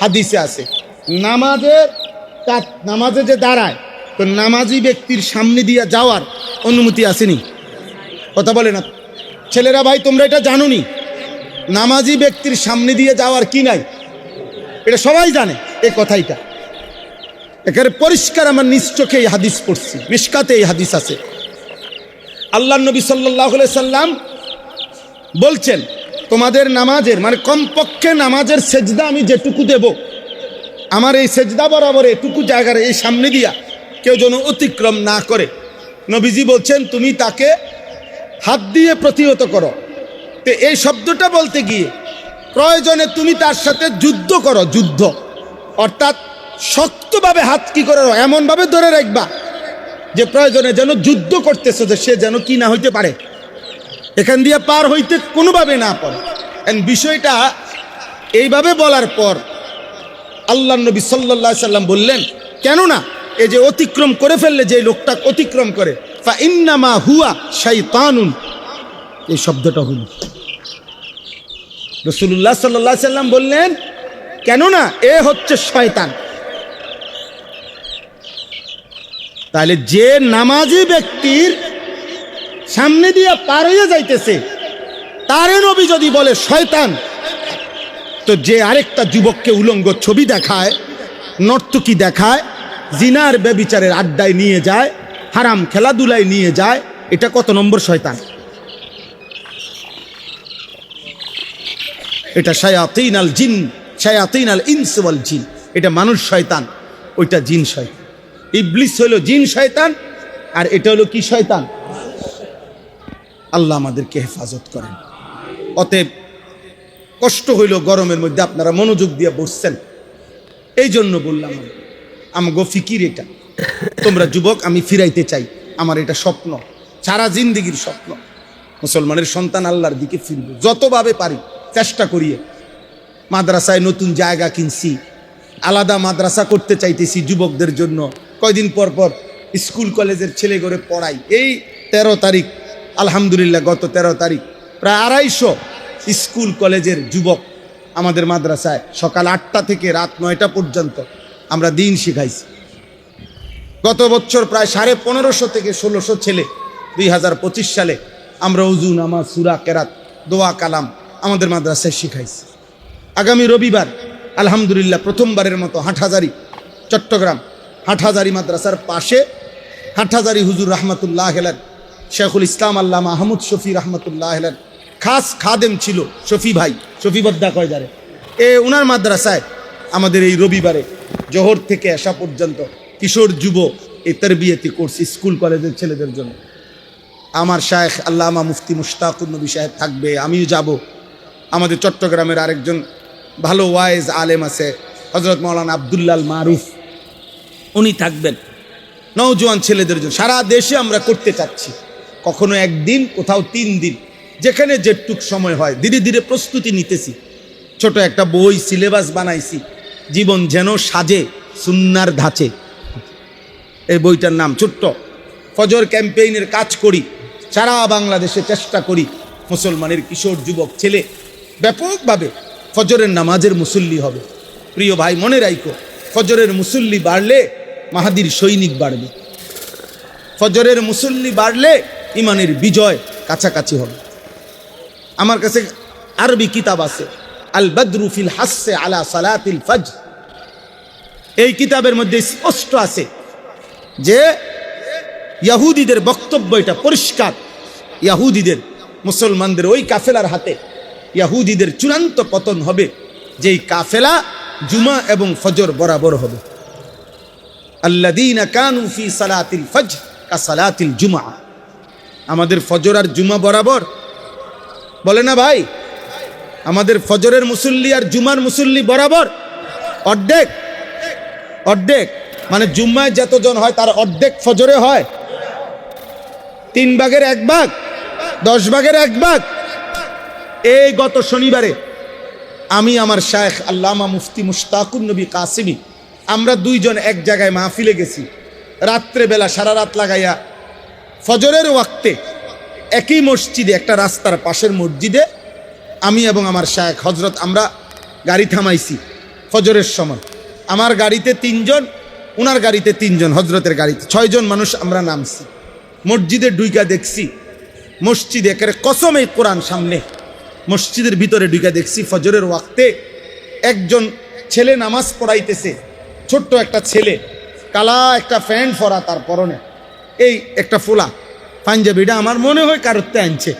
হাদিসে আছে নামাজে যে দাঁড়ায় তো নামাজি ব্যক্তির সামনে দিয়ে যাওয়ার অনুমতি আসেনি। কথা বলে না ছেলেরা, ভাই তোমরা এটা জানো নি? নামাজি ব্যক্তির সামনে দিয়ে যাওয়ার কি নাই, এটা সবাই জানে। এই কথাইটা একেবারে পরিষ্কার, আমার নিজ চোখে এই হাদিস পড়ছি, মিশকাতে এই হাদিস আছে। আল্লাহ নবী সাল্লাল্লাহু আলাইহি সাল্লাম বলছেন, তোমাদের নামাজের মানে কমপক্ষে নামাজের সেজদা আমি যেটুকু দেব, আমার এই সেজদা বরাবর এটুকু জায়গার এই সামনে দিয়া কেউ যেন অতিক্রম না করে। নবীজি বলছেন তুমি তাকে হাত দিয়ে প্রতিহত করো। তো এই শব্দটা বলতে গিয়ে প্রয়োজনে তুমি তার সাথে যুদ্ধ করো, যুদ্ধ অর্থাৎ শক্তভাবে হাত কি করো, এমনভাবে ধরে রাখবা যে প্রয়োজনে যেন যুদ্ধ করতেছে, যে সে যেন কি না হইতে পারে, এখান দিয়ে পার হইতে কোনোভাবে না পারে। বিষয়টা এইভাবে বলার পর আল্লাহ নবী সাল্লাল্লাহু আলাইহি সাল্লাম বললেন, কেননা এই যে অতিক্রম করে ফেললে, যে লোকটা অতিক্রম করে, ফা ইন্নামা হুয়া শাইতানুন, এই শব্দটা হল রাসূলুল্লাহ সাল্লাল্লাহু আলাইহি সাল্লাম বললেন, কেননা এ হচ্ছে শয়তান। তাহলে যে নামাজি ব্যক্তির সামনে দিয়ে পার হয়ে যাইতেছে তারে নবী যদি বলে শয়তান, তো যে আরেকটা যুবককে উলঙ্গ ছবি দেখায়, নর্তকী দেখায়, জিনার ব্যভিচারের আড্ডায় নিয়ে যায়, হারাম খেলাধুলায় নিয়ে যায়, এটা কত নম্বর শয়তান? এটা শায়াতিন আল জিন, শায়াতিন আল ইনস ওয়াল জিন, এটা মানুষ শয়তান, ওইটা জিন শয়তান। ইবলিস হলো জিন শয়তান, আর এটা হলো কি শয়তান? আল্লাহ আমাদেরকে হেফাজত করেন। অতএব কষ্ট হইল গরমের মধ্যে, আপনারা মনোযোগ দিয়ে বসছেন, এই জন্য বললাম আমগো ফিকির এটা। তোমরা যুবক, আমি ফিরাইতে চাই, আমার এটা স্বপ্ন, সারা জিন্দেগির স্বপ্ন, মুসলমানের সন্তান আল্লাহর দিকে ফিরবে যতভাবে পারি চেষ্টা করিয়ে। মাদ্রাসায় নতুন জায়গা কিনছি, আলাদা মাদ্রাসা করতে চাইতেছি যুবকদের জন্য। কয়দিন পর পর স্কুল কলেজের ছেলে করে পড়াই। এই 13 তারিখ আলহামদুলিল্লাহ, গত 13 তারিখ প্রায় 250 স্কুল কলেজের যুবক আমাদের মাদ্রাসায় সকাল 8টা থেকে রাত 9টা পর্যন্ত আমরা দিন শিখাইছি। গত বছর প্রায় 1550 থেকে 1600 ছেলে 2025 সালে আমরা উযু, নামাজ, সূরা, কেরাত, দোয়া, কালাম আমাদের মাদ্রাসায় শিখাইছি। আগামী রবিবার আলহামদুলিল্লাহ প্রথমবারের মতো হাটহাজারী, চট্টগ্রাম হাটহাজারী মাদ্রাসার পাশে হাটহাজারী হুজুর রহমতুল্লাহ আলাইহি, শেখুল ইসলাম আল্লামা আহমদ শফি রহমতুল্লাহ আলাইহি খাস খাদেম ছিল, শফি ভাই, শফি বদ্দা কয়দারে, ওনার মাদ্রাসায় আমাদের এই রবিবারে জোহর থেকে আসা পর্যন্ত কিশোর যুব এই তারবিয়তি কোর্স স্কুল কলেজের ছেলেদের জন্য। আমার শায়েখ আল্লামা মুফতি মুশতাকুর নবী সাহেব থাকবে, আমিও যাব। আমাদের চট্টগ্রামের আরেকজন ভালো ওয়াইজ আলেম আছে, হযরত মাওলানা আব্দুল্লাহ মারুফ, উনি থাকবেন। নওজোয়ান ছেলেদের জন্য সারা দেশে আমরা করতে চাচ্ছি, কখনো একদিন, কোথাও 3 দিন, যেখানে যেটুক সময় হয়। ধীরে ধীরে প্রস্তুতি নিতেছি, ছোট একটা বই সিলেবাস বানাইছি, জীবন যেন সাজে সুন্নার ধাঁচে। এই বইটার নাম ছোট্ট। ফজর ক্যাম্পেইনের কাজ করি, সারা বাংলাদেশে চেষ্টা করি মুসলমানের কিশোর যুবক ছেলে ব্যাপকভাবে ফজরের নামাজের মুসল্লি হবে। প্রিয় ভাই, মনে রাখো, ফজরের মুসল্লি বাড়লে মাহাদির সৈনিক বাড়বে, ফজরের মুসল্লি বাড়লে ইমানের বিজয় কাছাকাছি হবে। আমার কাছে আরবি কিতাব আছে, আল বদরু ফিল হাসসে আলা সালাতিল ফজর। এই কিতাবের মধ্যে স্পষ্ট আছে যে ইহুদিদের বক্তব্য, এটা পরিষ্কার, ইহুদিদের, মুসলমানদের ওই কাফেলার হাতে ইহুদিদের চূড়ান্ত পতন হবে, যেই কাফেলা জুমা এবং ফজর বরাবর হবে। আল্লাযীনা কানু ফি সালাতিল ফজর কা সালাতিল জুমআ, আমাদের ফজর আর জুমা বরাবর, বলে না ভাই? আমাদের ফজরের মুসল্লি আর জুমার মুসল্লি বরাবর, অর্ধেক অর্ধেক, মানে জুম্মায় যতজন হয় তার অর্ধেক ফজরে হয়, 3 ভাগের 1 ভাগ, 10 ভাগের 1 ভাগ। এই গত শনিবারে আমি আমার শায়েখ আল্লামা মুফতি মুশতাকুর নবী কাসিমি, আমরা 2 জন এক জায়গায় মাহফিলে গেছি, রাত্রেবেলা সারা রাত লাগাইয়া ফজরের ওয়াক্তে একই মসজিদে, একটা রাস্তার পাশের মসজিদে আমি এবং আমার শায়েখ হযরত আমরা গাড়ি থামাইছি, ফজরের সময় আমার গাড়িতে 3 জন, ওনার গাড়িতে 3 জন, হজরতের গাড়িতে 6 জন মানুষ আমরা নামছি। মসজিদে ডুইকা দেখছি, মসজিদে একেবারে কসমে কোরআন সামনে, মসজিদের ভিতরে ডুইকা দেখছি ফজরের ওয়াক্তে একজন ছেলে নামাজ পড়াইতেছে, ছোট্ট একটা ছেলে, কালা একটা প্যান্ট পরা, তার পরনে এই একটা ফোলা পাঞ্জাবিটা আমার মনে হয় কারোরতে আনছে,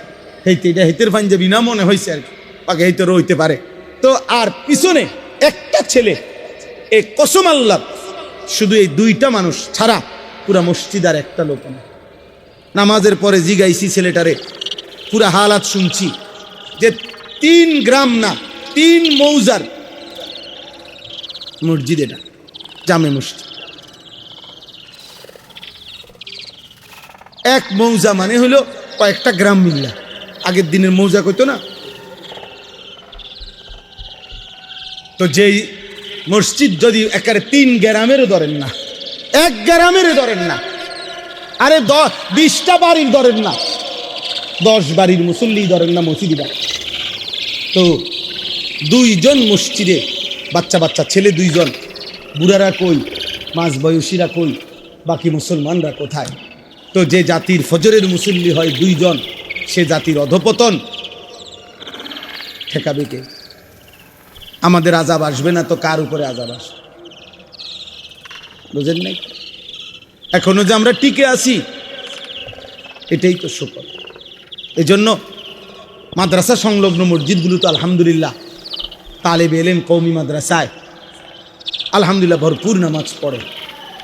এটা হেতের পাঞ্জাবি না মনে হয়েছে আর কি, পাকে হেতেরও হইতে পারে। তো আর পিছনে একটা ছেলে, এই কসম আল্লাহ, শুধু এই 2টা মানুষ ছাড়া পুরা মসজিদ আর একটা লোক না। নামাজের পরে জিগাইছি ছেলেটারে, পুরা হালাত শুনছি যে 3 গ্রাম না 3 মৌজার মসজিদ, এটা জামে মসজিদ। 1 মৌজা মানে হলো কয়েকটা গ্রাম মিল্লা, আগের দিনের মৌজা কইতো না। তো যেই মসজিদ যদি একেবারে 3 গ্রামেরও ধরেন না, 1 গ্রামেরও ধরেন না, আরে 20টা বাড়ির ধরেন না, 10 বাড়ির মুসল্লি ধরেন না মসজিদে। তো 2 জন মসজিদে, বাচ্চা বাচ্চা ছেলে 2 জন, বুড়ারা কই, মাঝ বয়সীরা কই, বাকি মুসলমানরা কোথায়? তো যে জাতির ফজরের মুসল্লি হয় 2 জন, সে জাতির অধপতন ঠেকাবে কে? আমাদের আযাব আসবে না তো কার উপরে আযাব আসবে? বুঝেন নাই? এখনো যে আমরা টিকে আছি, এটাই তো শুকর। এই জন্য মাদ্রাসা সংলগ্ন মসজিদগুলো তো আলহামদুলিল্লাহ তালেবে এলেম কওমি মাদ্রাসায় আলহামদুলিল্লাহ ভরপুর নামাজ পড়ে,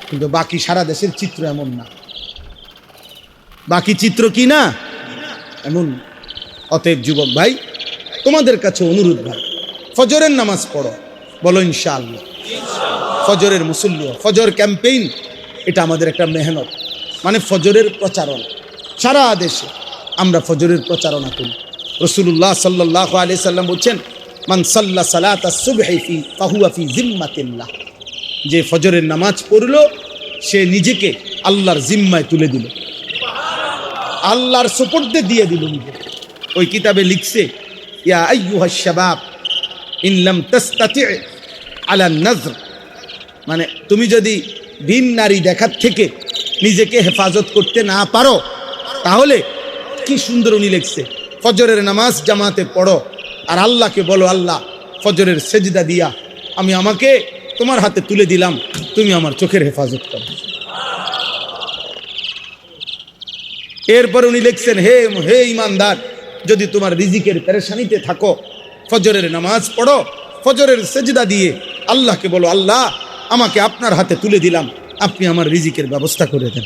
কিন্তু বাকি সারা দেশের চিত্র এমন না। বাকি চিত্র কি না এমন। অতএব যুবক ভাই, তোমাদের কাছে অনুরোধ ভাই, ফজরের নামাজ পড়ো, বলো ইনশাআল্লাহ। ফজরের মুসল্লি, ফজর ক্যাম্পেইন, এটা আমাদের একটা মেহনত, মানে ফজরের প্রচারণা। সারা দেশে আমরা ফজরের প্রচারণা করি। রাসূলুল্লাহ সাল্লাল্লাহু আলাইহি সাল্লাম বলছেন, মান সাল্লা সালাতা সুবহি ফি ফাহুয়া ফি জিম্মাতিল্লাহ, যে ফজরের নামাজ পড়লো সে নিজেকে আল্লাহর জিম্মায় তুলে দিল, আল্লাহর সুপুর্দে দিয়ে দিল নিজে। ওই কিতাবে লিখছে, ইয়া আইয়ুহাশ শাবাব ইন লাম তাস্তাতি আলা নাজর, মানে তুমি যদি ভিন নারী দেখার থেকে নিজেকে হেফাজত করতে না পারো, তাহলে কি সুন্দর উনি লিখছে, ফজরের নামাজ জামাতে পড়ো আর আল্লাহকে বলো, আল্লাহ ফজরের সেজদা দিয়া আমি আমাকে তোমার হাতে তুলে দিলাম, তুমি আমার চোখের হেফাজত করো। এরপর উনি লিখছেন, হে হে ইমানদার, যদি তোমার রিজিকের পেরেশানিতে থাকো, ফজরের নামাজ পড়ো, ফজরের সেজদা দিয়ে আল্লাহকে বলো, আল্লাহ আমাকে আপনার হাতে তুলে দিলাম, আপনি আমার রিজিকের ব্যবস্থা করে দেন।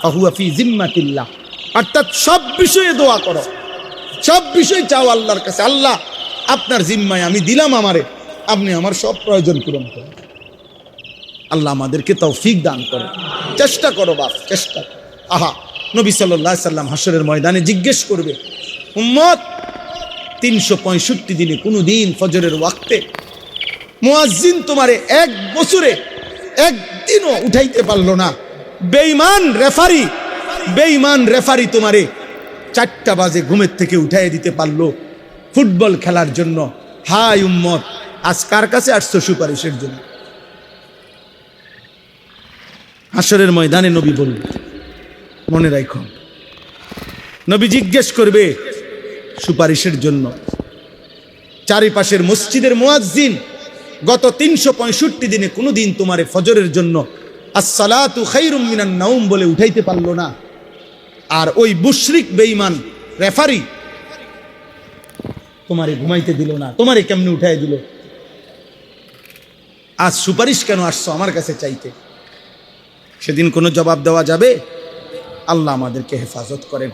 ফাহুয়া ফি জিম্মাতিল্লাহ, অর্থাৎ সব বিষয়ে দোয়া করো, সব বিষয় চাও আল্লাহর কাছে, আল্লাহ আপনার জিম্মায় আমি দিলাম আমারে, আপনি আমার সব প্রয়োজন পূরণ করেন। আল্লাহ আমাদেরকে তৌফিক দান করে। চেষ্টা করো বাপ, চেষ্টা। আহা, নবী সাল্লাল্লাহু আলাইহি সাল্লাম হাসরের ময়দানে জিজ্ঞেস করবে, উম্মত 365 দিনে কোনো দিন ফজরের ওয়াক্তে মুয়াজ্জিন তোমারে 1 বছরে একদিনও উঠাইতে পারলো না, বেঈমান রেফারি তোমারে 4টা বাজে ঘুমের থেকে উঠাই দিতে পারলো ফুটবল খেলার জন্য। হাই উম্মত, আজ কার কাছে আসছো সুপারিশের জন্য? হাসরের ময়দানে নবী বলবে, মনে রাখো, নবী জিজ্ঞেস করবে সুপারিশের জন্য। চারিপাশের মসজিদের মুয়াজ্জিন গত 365 দিনে কোনো দিন তোমারে ফজরের জন্য আসসালাতু খায়রুম মিনান নাওম বলে উঠাইতে পারলো না, আর ওই মুশরিক বেঈমান রেফারি তোমারে ঘুমাইতে দিল না, তোমারে কেমনে উঠাই দিল? আজ সুপারিশ কেন আসছো আমার কাছে চাইতে? সেদিন কোনো জবাব দেওয়া যাবে? আল্লাহ আমাদেরকে হেফাজত করেন।